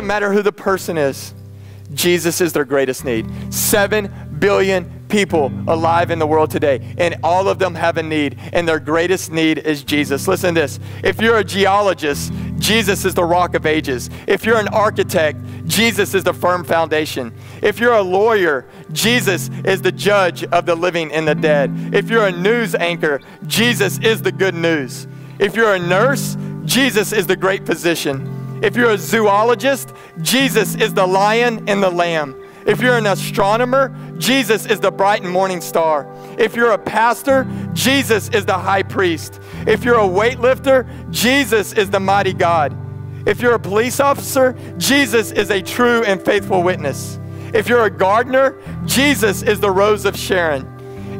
doesn't matter who the person is. Jesus is their greatest need. 7 billion people alive in the world today, and all of them have a need, and their greatest need is Jesus. Listen to this. If you're a geologist, Jesus is the rock of ages. If you're an architect, Jesus is the firm foundation. If you're a lawyer, Jesus is the judge of the living and the dead. If you're a news anchor, Jesus is the good news. If you're a nurse, Jesus is the great physician. If you're a zoologist, Jesus is the lion and the lamb. If you're an astronomer, Jesus is the bright and morning star. If you're a pastor, Jesus is the high priest. If you're a weightlifter, Jesus is the mighty God. If you're a police officer, Jesus is a true and faithful witness. If you're a gardener, Jesus is the rose of Sharon.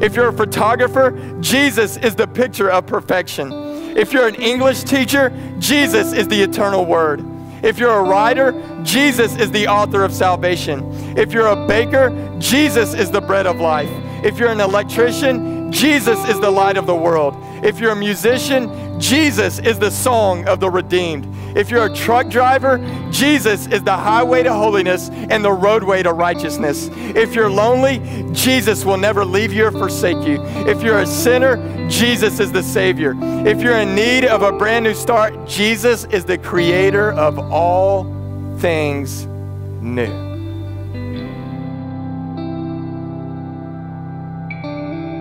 If you're a photographer, Jesus is the picture of perfection. If you're an English teacher, Jesus is the eternal word. If you're a writer, Jesus is the author of salvation. If you're a baker, Jesus is the bread of life. If you're an electrician, Jesus is the light of the world. If you're a musician, Jesus is the song of the redeemed. If you're a truck driver, Jesus is the highway to holiness and the roadway to righteousness. If you're lonely, Jesus will never leave you or forsake you. If you're a sinner, Jesus is the Savior. If you're in need of a brand new start, Jesus is the creator of all things new.